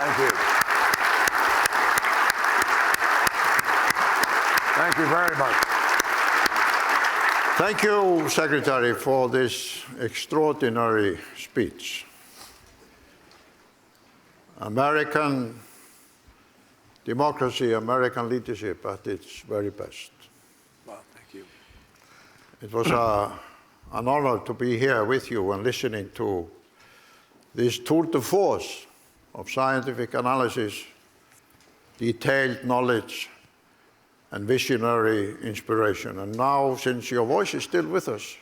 Thank you. Thank you very much. Thank you, Secretary, for this extraordinary speech. American democracy, American leadership at its very best. Well, thank you. It was an honor to be here with you and listening to this tour de force of scientific analysis, detailed knowledge, and visionary inspiration. And now, since your voice is still with us,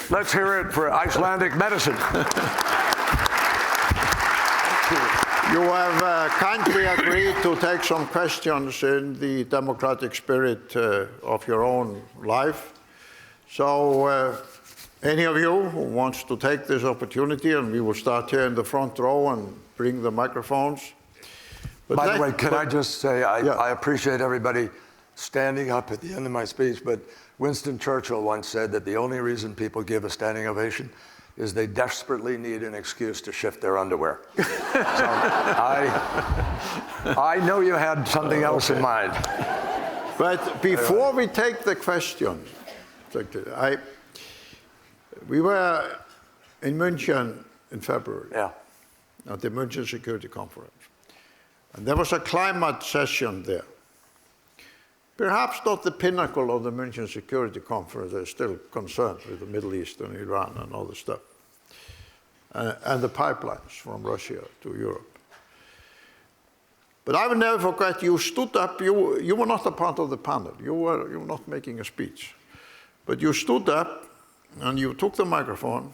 let's hear it for Icelandic medicine. you have kindly agreed to take some questions in the democratic spirit of your own life. So any of you who wants to take this opportunity, and we will start here in the front row and bring the microphones. By the way, can I just say, I appreciate everybody standing up at the end of my speech, but Winston Churchill once said that the only reason people give a standing ovation is they desperately need an excuse to shift their underwear. So I know you had something else in mind. But before we take the questions, we were in München in February at the München Security Conference. And there was a climate session there. Perhaps not the pinnacle of the München Security Conference. They're still concerned with the Middle East and Iran and all the stuff. And the pipelines from Russia to Europe. But I will never forget, you stood up, you were not a part of the panel. You were not making a speech. But you stood up and you took the microphone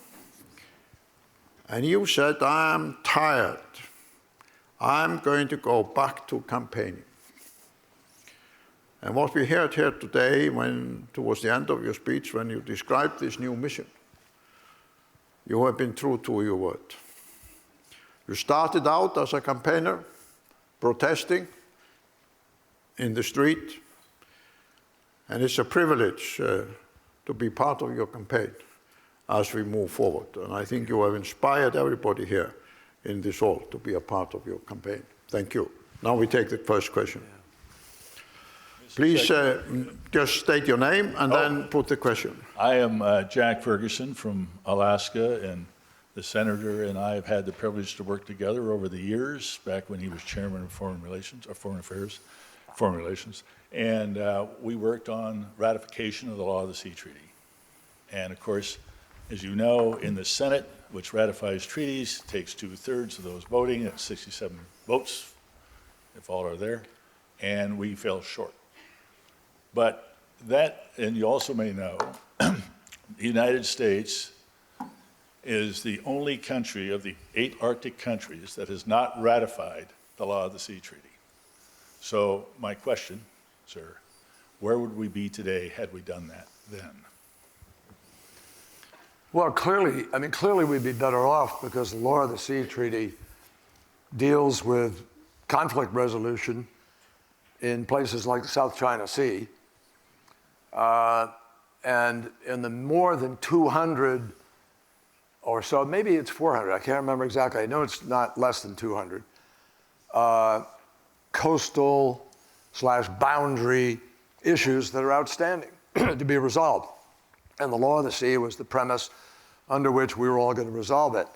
and you said, I'm tired. I'm going to go back to campaigning. And what we heard here today, towards the end of your speech, when you described this new mission, you have been true to your word. You started out as a campaigner, protesting in the street, and it's a privilege to be part of your campaign as we move forward. And I think you have inspired everybody here in this hall to be a part of your campaign. Thank you. Now we take the first question. Please just state your name and then put the question. I am Jack Ferguson from Alaska, and the senator and I have had the privilege to work together over the years, back when he was chairman of Foreign Relations, or Foreign Relations. And we worked on ratification of the Law of the Sea Treaty. And of course, as you know, in the Senate, which ratifies treaties, takes 2/3 of those voting, that's 67 votes, if all are there, and we fell short. But that, and you also may know, the United States is the only country of the 8 Arctic countries that has not ratified the Law of the Sea Treaty. So my question, sir, where would we be today had we done that then? Well, clearly we'd be better off, because the Law of the Sea Treaty deals with conflict resolution in places like the South China Sea. And in the more than 200 or so, maybe it's 400, I can't remember exactly. I know it's not less than 200, coastal/boundary issues that are outstanding to be resolved. And the Law of the Sea was the premise under which we were all going to resolve it.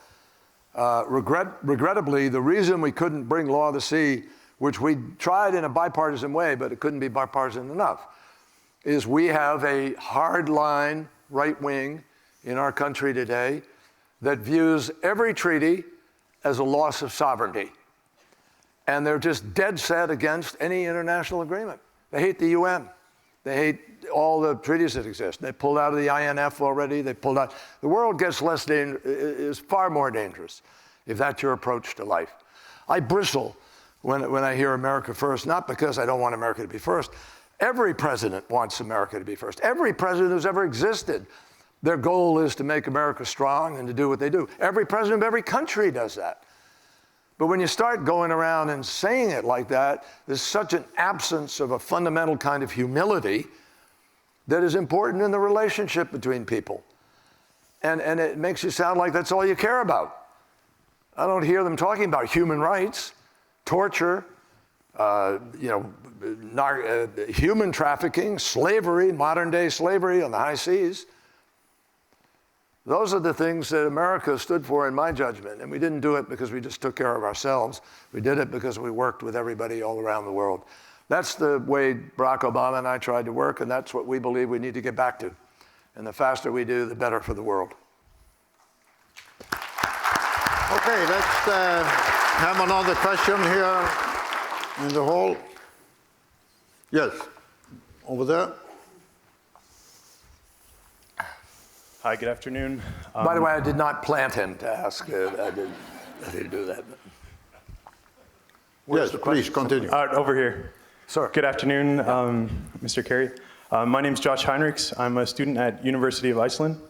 Regrettably, the reason we couldn't bring Law of the Sea, which we tried in a bipartisan way, but it couldn't be bipartisan enough, is we have a hardline right wing in our country today that views every treaty as a loss of sovereignty. And they're just dead set against any international agreement. They hate the UN. They hate all the treaties that exist. They pulled out of the INF already. They pulled out. The world gets is far more dangerous if that's your approach to life. I bristle when I hear America first, not because I don't want America to be first. Every president wants America to be first. Every president who's ever existed, their goal is to make America strong and to do what they do. Every president of every country does that. But when you start going around and saying it like that, there's such an absence of a fundamental kind of humility that is important in the relationship between people. And it makes you sound like that's all you care about. I don't hear them talking about human rights, torture, human trafficking, slavery, modern day slavery on the high seas. Those are the things that America stood for in my judgment. And we didn't do it because we just took care of ourselves. We did it because we worked with everybody all around the world. That's the way Barack Obama and I tried to work, and that's what we believe we need to get back to. And the faster we do, the better for the world. Okay, let's have another question here in the hall. Yes, over there. Hi, good afternoon. By the way, I did not plant him to ask. I didn't do that. Yes, please continue. Over here. Sir. Good afternoon, Mr. Kerry. My name's Josh Heinrichs. I'm a student at University of Iceland.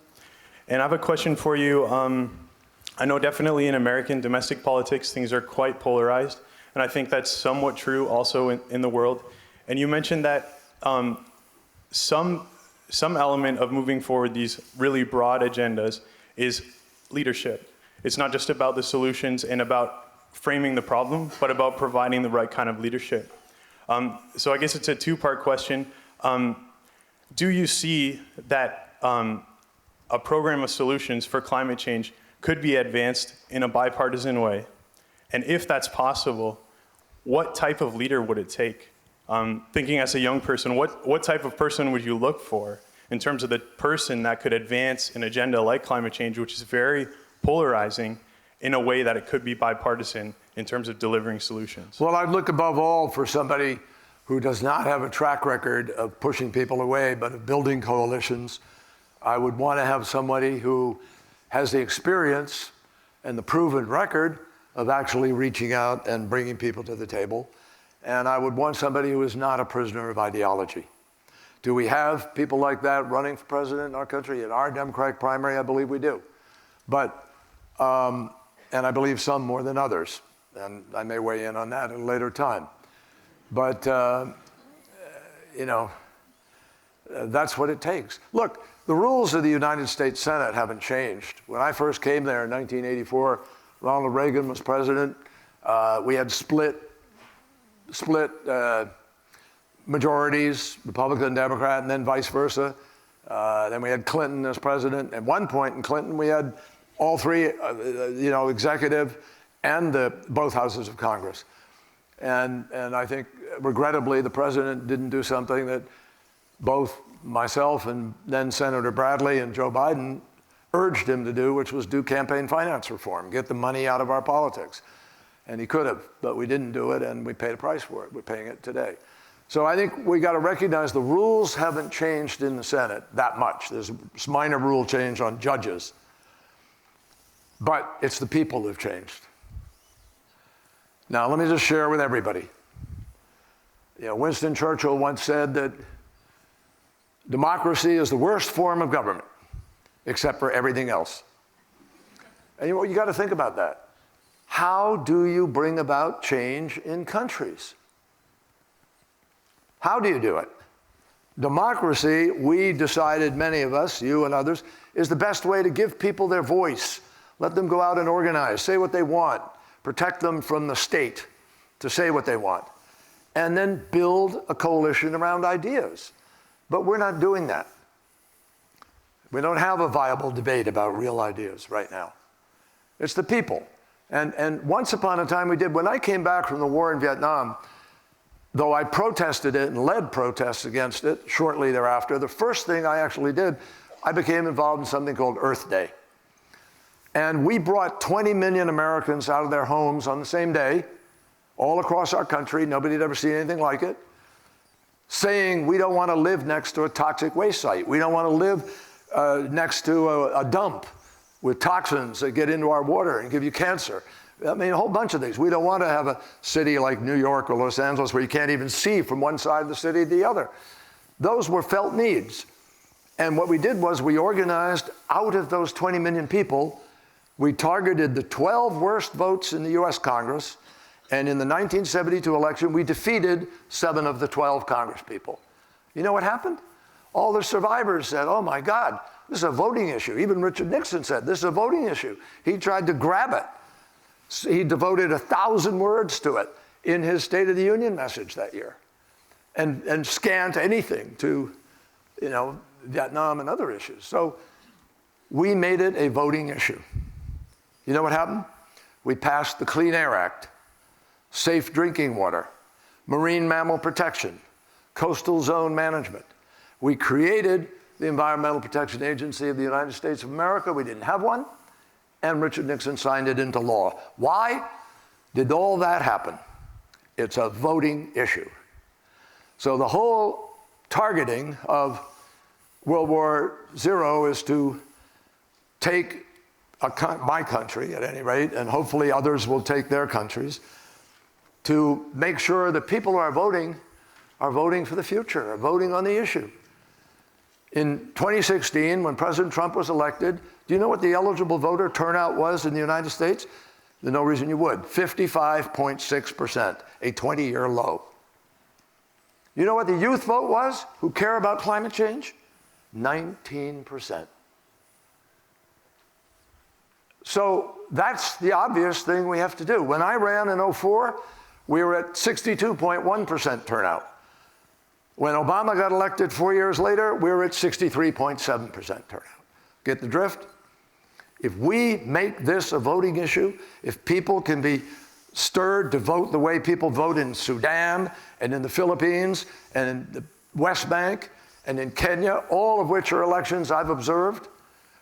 And I have a question for you. I know definitely in American domestic politics, things are quite polarized. And I think that's somewhat true also in the world. And you mentioned that some element of moving forward these really broad agendas is leadership. It's not just about the solutions and about framing the problem, but about providing the right kind of leadership. So I guess it's a two-part question. Do you see that a program of solutions for climate change could be advanced in a bipartisan way? And if that's possible, what type of leader would it take? Thinking as a young person, what type of person would you look for in terms of the person that could advance an agenda like climate change, which is very polarizing, in a way that it could be bipartisan in terms of delivering solutions? Well, I'd look above all for somebody who does not have a track record of pushing people away, but of building coalitions. I would want to have somebody who has the experience and the proven record of actually reaching out and bringing people to the table. And I would want somebody who is not a prisoner of ideology. Do we have people like that running for president in our country? In our Democratic primary, I believe we do. But, and I believe some more than others. And I may weigh in on that at a later time. But, that's what it takes. Look, the rules of the United States Senate haven't changed. When I first came there in 1984, Ronald Reagan was president. We had split majorities, Republican and Democrat, and then vice versa. Then we had Clinton as president. At one point in Clinton, we had all three, executive and both houses of Congress. And I think, regrettably, the president didn't do something that both myself and then Senator Bradley and Joe Biden urged him to do, which was do campaign finance reform, get the money out of our politics. And he could have, but we didn't do it, and we paid a price for it. We're paying it today. So I think we got to recognize the rules haven't changed in the Senate that much. There's a minor rule change on judges, but it's the people who've changed. Now, let me just share with everybody. Winston Churchill once said that democracy is the worst form of government, except for everything else. And you got to think about that. How do you bring about change in countries? How do you do it? Democracy, we decided, many of us, you and others, is the best way to give people their voice. Let them go out and organize, say what they want, protect them from the state to say what they want, and then build a coalition around ideas. But we're not doing that. We don't have a viable debate about real ideas right now. It's the people. And once upon a time we did. When I came back from the war in Vietnam, though I protested it and led protests against it shortly thereafter, the first thing I actually did, I became involved in something called Earth Day. And we brought 20 million Americans out of their homes on the same day, all across our country. Nobody had ever seen anything like it, saying we don't want to live next to a toxic waste site. We don't want to live next to a dump with toxins that get into our water and give you cancer. I mean, a whole bunch of things. We don't want to have a city like New York or Los Angeles where you can't even see from one side of the city to the other. Those were felt needs. And what we did was we organized out of those 20 million people, we targeted the 12 worst votes in the US Congress. And in the 1972 election, we defeated 7 of the 12 Congress people. You know what happened? All the survivors said, oh my God, this is a voting issue. Even Richard Nixon said, this is a voting issue. He tried to grab it. He devoted 1,000 words to it in his State of the Union message that year, and scant anything to, Vietnam and other issues. So we made it a voting issue. You know what happened? We passed the Clean Air Act, safe drinking water, marine mammal protection, coastal zone management. We created the Environmental Protection Agency of the United States of America. We didn't have one, and Richard Nixon signed it into law. Why did all that happen? It's a voting issue. So the whole targeting of World War II is to take my country, at any rate, and hopefully others will take their countries, to make sure that people who are voting for the future, are voting on the issue. In 2016, when President Trump was elected, do you know what the eligible voter turnout was in the United States? There's no reason you would. 55.6%, a 20-year low. You know what the youth vote was, who care about climate change? 19%. So that's the obvious thing we have to do. When I ran in 2004, we were at 62.1% turnout. When Obama got elected 4 years later, we were at 63.7% turnout. Get the drift? If we make this a voting issue, if people can be stirred to vote the way people vote in Sudan and in the Philippines and in the West Bank and in Kenya, all of which are elections I've observed,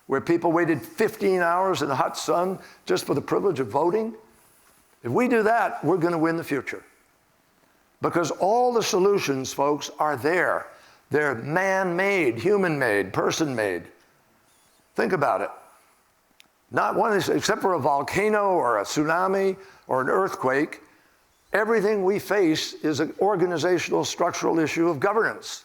where people waited 15 hours in the hot sun just for the privilege of voting, if we do that, we're going to win the future. Because all the solutions, folks, are there. They're man-made, human-made, person-made. Think about it. Not one, except for a volcano or a tsunami or an earthquake, everything we face is an organizational, structural issue of governance.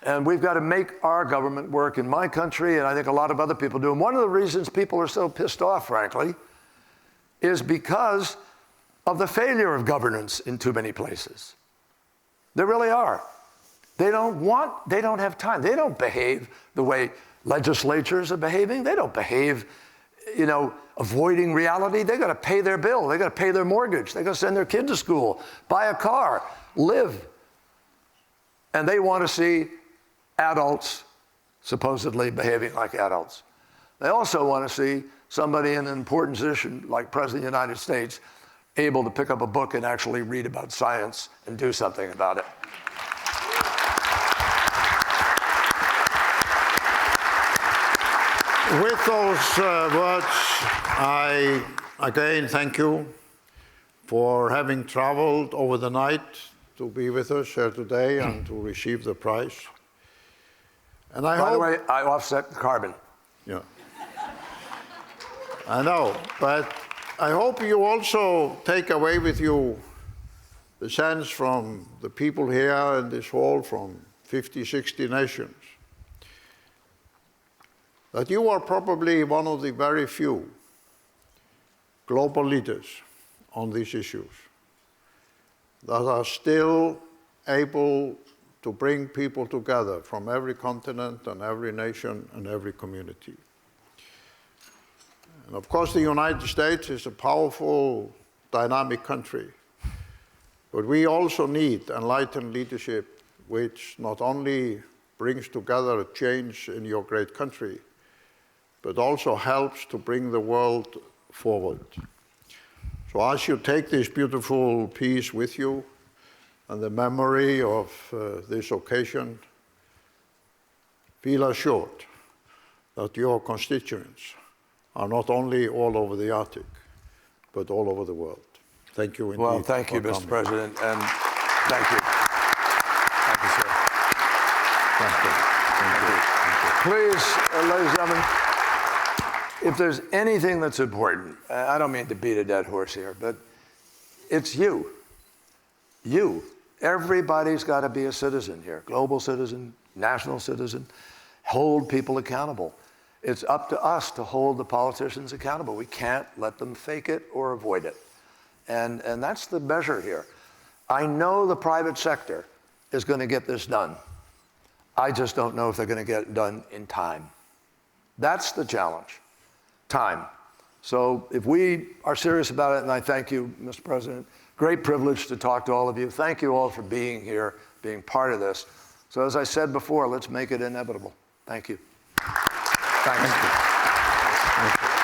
And we've got to make our government work in my country, and I think a lot of other people do. And one of the reasons people are so pissed off, frankly, is because of the failure of governance in too many places. They really are. They don't have time. They don't behave the way legislatures are behaving. They don't behave, avoiding reality. They got to pay their bill. They got to pay their mortgage. They got to send their kid to school, buy a car, live. And they want to see adults supposedly behaving like adults. They also want to see somebody in an important position like President of the United States able to pick up a book and actually read about science and do something about it. With those words, I again thank you for having traveled over the night to be with us here today and to receive the prize. And By the way, I offset the carbon. Yeah. I know, but I hope you also take away with you the sense from the people here in this hall from 50, 60 nations that you are probably one of the very few global leaders on these issues that are still able to bring people together from every continent and every nation and every community. And of course, the United States is a powerful, dynamic country, but we also need enlightened leadership which not only brings together a change in your great country, but also helps to bring the world forward. So as you take this beautiful piece with you and the memory of this occasion, feel assured that your constituents are not only all over the Arctic, but all over the world. Thank you indeed. Well, thank you, Mr. President, and thank you. Thank you, sir. Thank you. Thank you. Thank you. Please, ladies and gentlemen, if there's anything that's important, I don't mean to beat a dead horse here, but it's you. You. Everybody's got to be a citizen here, global citizen, national citizen, hold people accountable. It's up to us to hold the politicians accountable. We can't let them fake it or avoid it. And that's the measure here. I know the private sector is going to get this done. I just don't know if they're going to get it done in time. That's the challenge. Time. So if we are serious about it, and I thank you, Mr. President, great privilege to talk to all of you. Thank you all for being here, being part of this. So as I said before, let's make it inevitable. Thank you. Thank you.